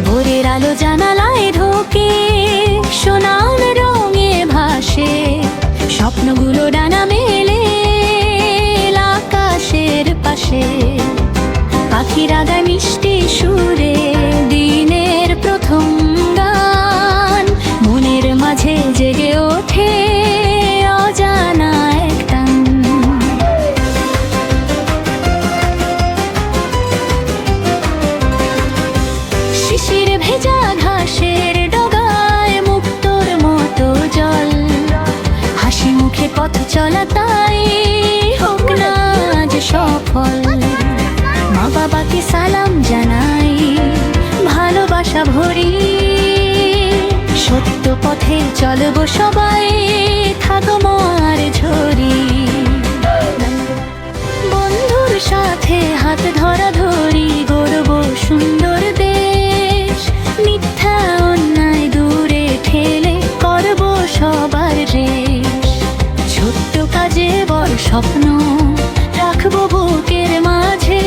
ভোরের আলো জানালায় ঢোকে, সোনার রঙে ভাসে, স্বপ্নগুলো ডানা মেলে আকাশের পাশে। পাখিরা গায় মিষ্টি সুরে দিনের প্রথম গান, মনের মাঝে জেগে ওঠে অজানা এক টান। শিশির ভেজা ঘাসের ডগায় মুক্তোর মতো জল, হাসি মুখে পথ চলা তাই হোক না আজ সফল। মা বাবাকে সালাম জানাই, ভালোবাসা ভরি, সত্য পথে চলবো সবাই, থাকবো আর ঝরি। বন্ধুর সাথে হাত ধরা ধরি, গড়ব সুন্দর দেশ, মিথ্যা অন্যায় দূরে ঠেলে করব সবার রেশ। ছোট্ট কাজে বড় স্বপ্ন রাখবো বুকের মাঝে।